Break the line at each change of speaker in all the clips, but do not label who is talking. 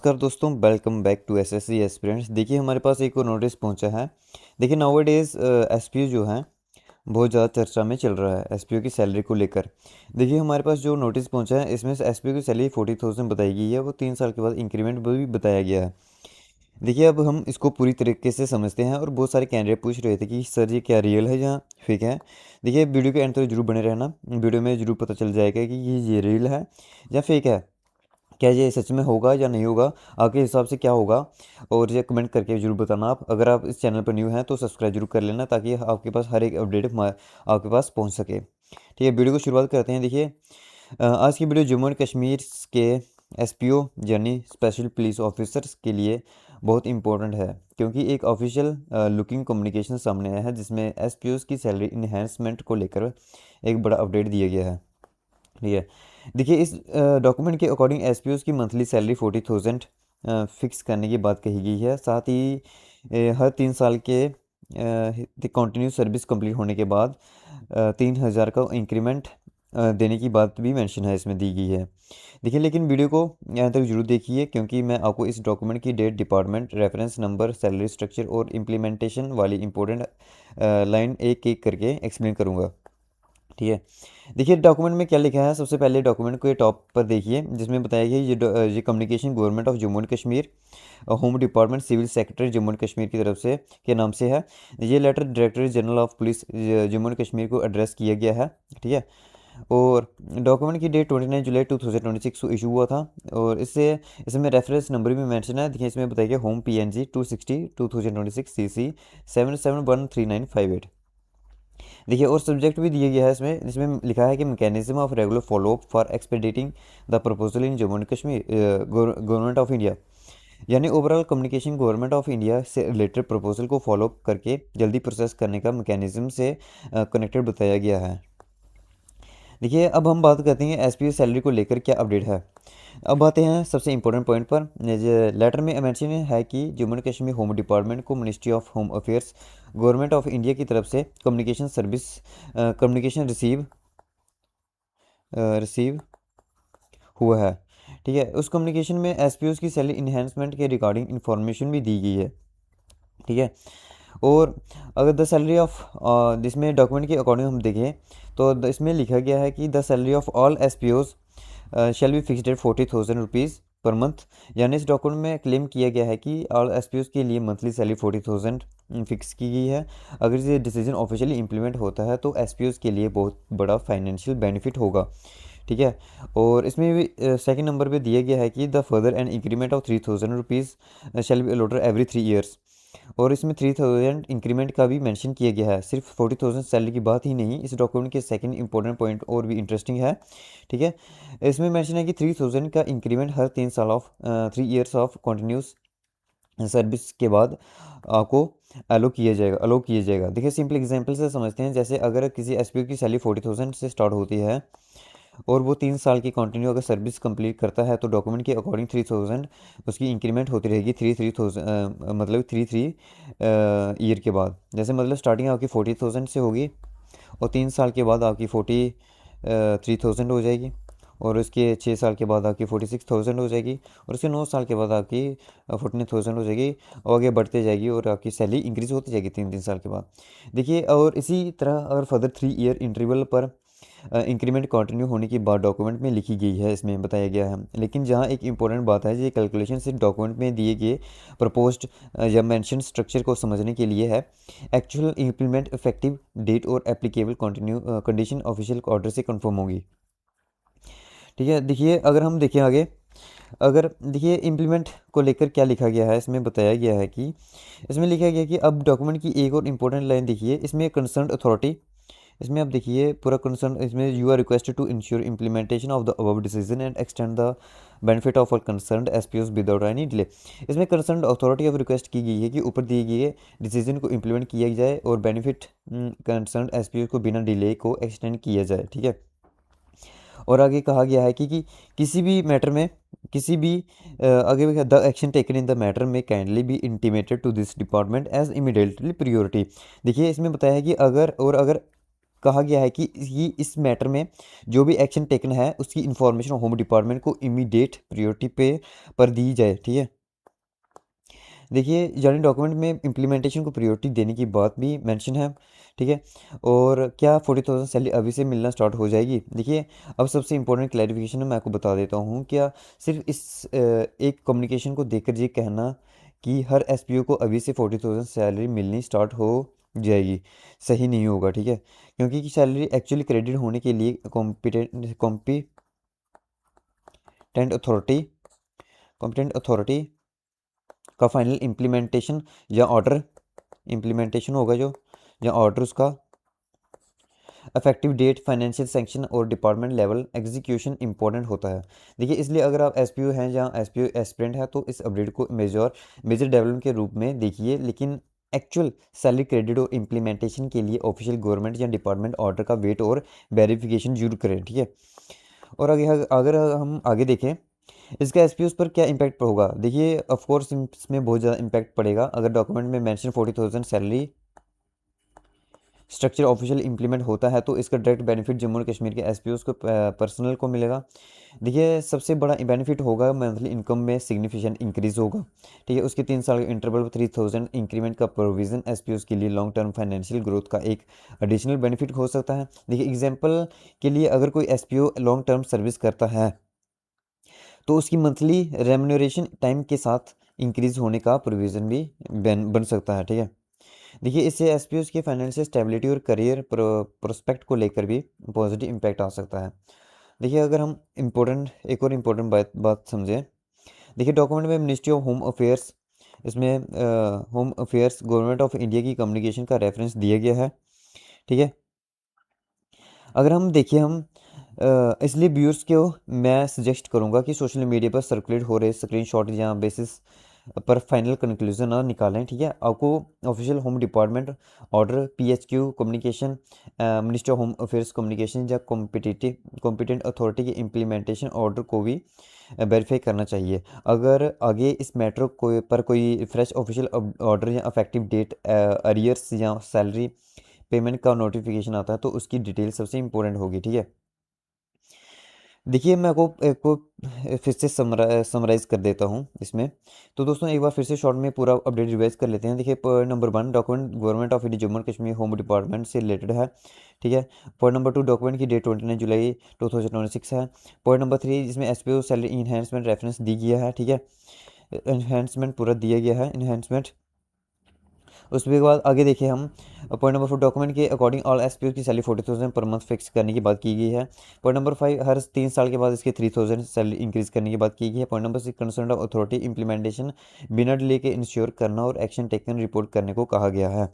नमस्कार दोस्तों, welcome back to SSC aspirants. देखिए हमारे पास एक और नोटिस पहुंचा है। देखिए नाउअडेज एसपीओ जो हैं बहुत ज़्यादा चर्चा में चल रहा है एसपीओ की सैलरी को लेकर। देखिए हमारे पास जो नोटिस पहुंचा है इसमें से एसपीओ की सैलरी 40,000 बताई गई है, वो 3 साल के बाद इंक्रीमेंट भी बताया गया है। देखिए अब हम इसको पूरी तरीके से समझते हैं और बहुत सारे कैंडिडेट पूछ रहे थे कि सर ये क्या रियल है या फेक है। देखिए वीडियो के एंड तक जरूर बने रहना, वीडियो में जरूर पता चल जाएगा कि ये रियल है या फेक है, क्या ये सच में होगा या नहीं होगा, आपके हिसाब से क्या होगा। और ये कमेंट करके ज़रूर बताना। आप अगर आप इस चैनल पर न्यू हैं तो सब्सक्राइब जरूर कर लेना ताकि आपके पास हर एक अपडेट आपके पास पहुंच सके। ठीक है, वीडियो को शुरुआत करते हैं। देखिए आज की वीडियो जम्मू एंड कश्मीर के एसपीओ यानी स्पेशल पुलिस ऑफिसर्स के लिए बहुत इंपॉर्टेंट है, क्योंकि एक ऑफिशियल लुकिंग कम्युनिकेशन सामने आया है जिसमें एसपीओज़ की सैलरी इन्हेंसमेंट को लेकर एक बड़ा अपडेट दिया गया है। ठीक है, देखिए इस डॉक्यूमेंट के अकॉर्डिंग एसपीओज़ की मंथली सैलरी 40,000 फिक्स करने की बात कही गई है। साथ ही हर 3 साल के कंटिन्यू सर्विस कंप्लीट होने के बाद 3,000 का इंक्रीमेंट देने की बात भी मेंशन है, इसमें दी गई है। देखिए लेकिन वीडियो को यहाँ तक जरूर देखिए, क्योंकि मैं आपको इस डॉक्यूमेंट की date, department, reference number, salary structure और इम्प्लीमेंटेशन वाली इंपॉर्टेंट लाइन एक एक करके एक्सप्लेन करूँगा। ठीक है, देखिए डॉक्यूमेंट में क्या लिखा है। सबसे पहले डॉक्यूमेंट को ये टॉप पर देखिए जिसमें बताया गया ये communication government of Jammu and Kashmir, home department, civil secretary Jammu and Kashmir की तरफ से के नाम से है। ये letter director general of police Jammu and Kashmir को एड्रेस किया गया है। ठीक है, और डॉक्यूमेंट की डेट 29 जुलाई 2026 को इशू हुआ था। और इसमें रेफरेंस नंबर भी मेंशन है। देखिए इसमें बताया गया होम PNG 260 2026 CC 771398। देखिए और सब्जेक्ट भी दिया गया है इसमें, जिसमें लिखा है कि mechanism of regular follow up for expediting the proposal in Jammu and Kashmir government of India, यानी overall communication government of India से रिलेटेड प्रपोजल को फॉलोअप करके जल्दी प्रोसेस करने का मैकेनिज्म से कनेक्टेड बताया गया है। देखिए अब हम बात करते हैं एसपीओ सैलरी को लेकर क्या अपडेट है। अब आते हैं सबसे इंपॉर्टेंट पॉइंट पर। लेटर में मेंशन है कि Jammu and Kashmir home department को ministry of home affairs government of India की तरफ से कम्युनिकेशन सर्विस कम्युनिकेशन रिसीव हुआ है। ठीक है, उस कम्युनिकेशन में एसपीओ की सैलरी इन्हेंसमेंट के रिगार्डिंग इंफॉर्मेशन भी दी गई है। ठीक है, और अगर द सैलरी ऑफ जिसमें डॉक्यूमेंट के अकॉर्डिंग हम देखें तो इसमें लिखा गया है कि the salary of all SPOs shall be fixed at 40,000 rupees per month. यानी इस डॉक्यूमेंट में क्लेम किया गया है कि ऑल एसपीओज के लिए मंथली सैलरी 40,000 फिक्स की गई है। अगर ये डिसीजन ऑफिशियली इंप्लीमेंट होता है तो एसपीओज के लिए बहुत बड़ा फाइनेंशियल बेनिफिट होगा। ठीक है, और इसमें भी सेकंड नंबर पे दिया गया है कि the further and increment of 3,000 rupees shall be allotted every 3 years. और इसमें 3,000 इंक्रीमेंट का भी मेंशन किया गया है, सिर्फ 40,000 सैलरी की बात ही नहीं। इस डॉक्यूमेंट के सेकंड इंपॉर्टेंट पॉइंट और भी इंटरेस्टिंग है। ठीक है, इसमें मेंशन है कि 3,000 का इंक्रीमेंट हर 3 साल of 3 years of continuous service के बाद आपको अलो किया जाएगा। देखिए सिंपल एग्जांपल से समझते हैं। जैसे अगर किसी एसपीओ की सैलरी 40,000 से स्टार्ट होती है और वो 3 साल की कंटिन्यू अगर सर्विस कंप्लीट करता है तो डॉक्यूमेंट के अकॉर्डिंग 3,000 उसकी इंक्रीमेंट होती रहेगी 3,000 मतलब 3 ईयर के बाद। जैसे मतलब स्टार्टिंग आपकी 40,000 से होगी और 3 साल के बाद आपकी 43,000 हो जाएगी, और उसके 6 साल के बाद आपकी 46,000 हो जाएगी, और उसके 9 साल के बाद आपकी 14,000 हो जाएगी, और आगे बढ़ते जाएगी और आपकी सैलरी इंक्रीज़ होती जाएगी 3 साल के बाद। देखिए और इसी तरह अगर फर्दर 3 ईयर इंटरवल पर इंक्रीमेंट कंटिन्यू होने की बात डॉक्यूमेंट में लिखी गई है, इसमें बताया गया है। लेकिन जहाँ एक इंपॉर्टेंट बात है, ये कैलकुलेशन सिर्फ डॉक्यूमेंट में दिए गए प्रपोज्ड या मेंशन स्ट्रक्चर को समझने के लिए है। एक्चुअल इंप्लीमेंट इफेक्टिव डेट और applicable continue condition official order से कंफर्म होगी। ठीक है, देखिए अगर हम देखें आगे, अगर देखिए इम्प्लीमेंट को लेकर क्या लिखा गया है, इसमें बताया गया है कि इसमें लिखा गया कि अब डॉक्यूमेंट की एक और इम्पोर्टेंट लाइन देखिए, इसमें कंसर्न अथॉरिटी, इसमें आप देखिए पूरा कंसर्न, इसमें you are requested to ensure implementation of the above decision and extend the benefit of all concern SPOs without any delay. इसमें कंसर्न अथॉरिटी ऑफ रिक्वेस्ट की गई है कि ऊपर दिए गए डिसीजन को इम्प्लीमेंट किया जाए और बेनिफिट कंसर्न एसपीओ को बिना डिले को एक्सटेंड किया जाए। ठीक है, और आगे कहा गया है कि किसी भी मैटर में किसी भी आगे the action taken in the matter में kindly be intimated to this department as immediately priority. देखिए इसमें बताया है कि अगर कहा गया है कि इस मैटर में जो भी एक्शन टेकन है उसकी इंफॉर्मेशन होम डिपार्टमेंट को इमीडिएट प्रायोरिटी पर दी जाए। ठीक है, देखिए यानी डॉक्यूमेंट में इम्प्लीमेंटेशन को प्रायोरिटी देने की बात भी मेंशन है। ठीक है, और क्या 40,000 सैलरी अभी से मिलना स्टार्ट हो जाएगी? देखिए अब सबसे इंपॉर्टेंट क्लैरिफिकेशन मैं आपको बता देता हूँ, क्या सिर्फ इस एक कम्युनिकेशन को देखकर ये कहना कि हर एसपीओ को अभी से 40,000 सैलरी मिलनी स्टार्ट हो जाएगी सही नहीं होगा। ठीक है, क्योंकि सैलरी एक्चुअली क्रेडिट होने के लिए कॉम्पिटेंट अथॉरिटी कॉम्पिटेंट अथॉरिटी का फाइनल इम्प्लीमेंटेशन या ऑर्डर इम्प्लीमेंटेशन होगा जो, या ऑर्डर उसका इफेक्टिव डेट, फाइनेंशियल सेंक्शन और डिपार्टमेंट लेवल एग्जीक्यूशन इंपॉर्टेंट होता है। देखिए इसलिए अगर आप एसपीओ हैं या एसपीओ एस्पिरेंट है तो इस अपडेट को मेजर डेवलपमेंट के रूप में देखिए, लेकिन एक्चुअल सैलरी क्रेडिट और इम्प्लीमेंटेशन के लिए ऑफिशियल गवर्नमेंट या डिपार्टमेंट ऑर्डर का वेट और वेरिफिकेशन जरूर करें। ठीक है, और अगर हम आगे देखें इसका एसपीओ पर क्या इम्पैक्ट होगा। देखिए ऑफ कोर्स इसमें बहुत ज़्यादा इम्पैक्ट पड़ेगा। अगर डॉक्यूमेंट में mention 40,000 salary structure official implement होता है तो इसका डायरेक्ट बेनिफिट जम्मू और कश्मीर के एसपीओ को पर्सनल को मिलेगा। देखिए सबसे बड़ा बेनिफिट होगा मंथली इनकम में सिग्निफिकेंट इंक्रीज होगा। ठीक है, उसके 3 साल के इंटरवल पर 3,000 इंक्रीमेंट का प्रोविजन एसपीओ के लिए लॉन्ग टर्म फाइनेंशियल ग्रोथ का एक एडिशनल बेनिफिट हो सकता है। देखिए एग्जाम्पल के लिए अगर कोई एसपीओ लॉन्ग टर्म सर्विस करता है तो उसकी मंथली रेम्यूनरेशन टाइम के साथ इंक्रीज होने का प्रोविज़न भी बन सकता है। ठीक है, देखिए इससे एसपीओस की फाइनेंशियल स्टेबिलिटी और करियर प्रोस्पेक्ट को लेकर भी पॉजिटिव इम्पैक्ट आ सकता है। देखिए अगर हम एक और इम्पोर्टेंट बात समझें, देखिए डॉक्यूमेंट में मिनिस्ट्री ऑफ होम अफेयर्स, इसमें home affairs government of India की कम्युनिकेशन का रेफरेंस दिया गया है। ठीक है, अगर हम देखिए इसलिए व्यूअर्स को मैं सजेस्ट करूंगा कि सोशल मीडिया पर सर्कुलेट हो रहे स्क्रीनशॉट या बेसिस पर फाइनल कंक्लूजन ना निकालें। ठीक है, आपको official home department order, PHQ communication, minister of home affairs communication या कॉम्पिटेंट अथॉरिटी के इम्प्लीमेंटेशन ऑर्डर को भी वेरीफाई करना चाहिए। अगर आगे इस मैटर पर कोई फ्रेश ऑफिशियल ऑर्डर या इफेक्टिव डेट, अरियर्स या सैलरी पेमेंट का नोटिफिकेशन आता है तो उसकी डिटेल सबसे इंपॉर्टेंट होगी। ठीक है, देखिए मैं आपको फिर से समराइज़ कर देता हूँ इसमें। तो दोस्तों एक बार फिर से शॉर्ट में पूरा अपडेट रिवाइज कर लेते हैं। देखिए point number 1 document government of India Jammu and Kashmir home department से रिलेटेड है। ठीक है, पॉइंट नंबर 2 डॉक्यूमेंट की डेट 29 जुलाई 2026 है। पॉइंट नंबर 3 जिसमें एसपीओ सैलरी इन्हेंसमेंट रेफरेंस दी गया है। ठीक है, इन्हेंसमेंट पूरा दिया गया है इन्हेंसमेंट। उसके बाद आगे देखिए हम पॉइंट नंबर 4 डॉक्यूमेंट के अकॉर्डिंग ऑल एसपीओ की सैलरी 40,000 पर मंथ फिक्स करने की बात की गई है। पॉइंट नंबर 5 हर 3 साल के बाद इसके 3,000 सैलरी इंक्रीज करने की बात की गई है। Point number 6 concern of authority implementation बिना डिले के इंश्योर करना और एक्शन टेकन रिपोर्ट करने को कहा गया है।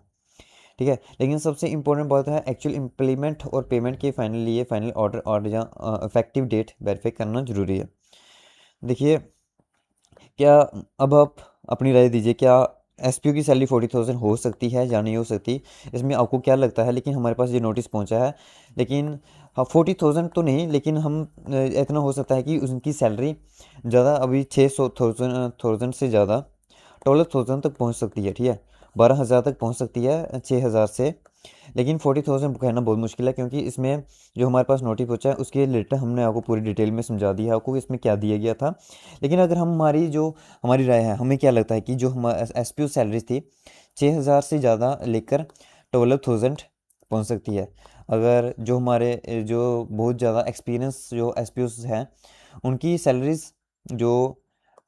ठीक है, लेकिन सबसे इंपॉर्टेंट बात है एक्चुअल इम्प्लीमेंट और पेमेंट के फाइनल ऑर्डर या इफेक्टिव डेट वेरीफाई करना जरूरी है। देखिए क्या अब आप अपनी राय दीजिए, क्या एसपीओ की सैलरी 40,000 हो सकती है या नहीं हो सकती? इसमें आपको क्या लगता है? लेकिन हमारे पास ये नोटिस पहुंचा है, लेकिन हाँ 40,000 तो नहीं, लेकिन हम इतना हो सकता है कि उनकी सैलरी ज़्यादा अभी 600,000 से ज़्यादा 12,000 तक पहुंच सकती है। ठीक है, 12,000 तक पहुंच सकती है 6,000 से, लेकिन 40,000 कहना बहुत मुश्किल है क्योंकि इसमें जो हमारे पास नोटिस पहुंचा है उसके रिलेटेड हमने आपको पूरी डिटेल में समझा दिया है आपको इसमें क्या दिया गया था। लेकिन अगर हमारी राय है, हमें क्या लगता है कि जो हमारा एसपीओ सैलरी थी 6,000 से ज़्यादा लेकर 12,000 पहुंच सकती है। अगर जो बहुत ज़्यादा एक्सपीरियंस जो एसपीओ हैं उनकी सैलरीज जो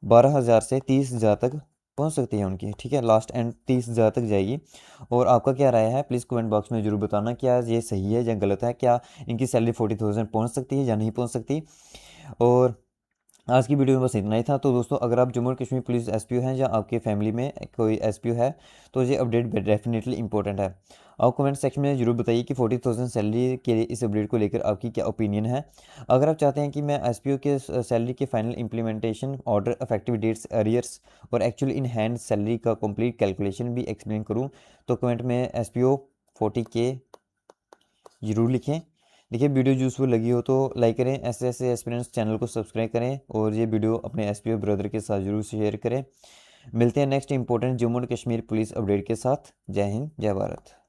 12,000 से 30,000 तक पहुंच सकती है उनकी। ठीक है, लास्ट एंड 30,000 तक जाएगी। और आपका क्या राय है प्लीज़ कमेंट बॉक्स में ज़रूर बताना, क्या ये सही है या गलत है? क्या इनकी सैलरी 40,000 पहुंच सकती है या नहीं पहुंच सकती? और आज की वीडियो में बस इतना ही था। तो दोस्तों अगर आप जम्मू और कश्मीर पुलिस एसपीओ हैं या आपके फैमिली में कोई एसपीओ है तो ये अपडेट डेफिनेटली इंपॉर्टेंट है। आप कमेंट सेक्शन में ज़रूर बताइए कि 40,000 सैलरी के लिए इस अपडेट को लेकर आपकी क्या ओपिनियन है। अगर आप चाहते हैं कि मैं एसपीओ के सैलरी के final implementation, order, effective dates, arrears और एक्चुअल इन हैंड सैलरी का कंप्लीट कैलकुलेशन भी एक्सप्लेन करूँ तो कमेंट में एसपीओ 40K ज़रूर लिखें। देखिए वीडियो यूज़फुल लगी हो तो लाइक करें, ऐसे ऐसे एस्पिरेंट्स चैनल को सब्सक्राइब करें और ये वीडियो अपने एसपीओ ब्रदर के साथ ज़रूर शेयर करें। मिलते हैं next important Jammu and Kashmir police update के साथ। जय हिंद, जय भारत।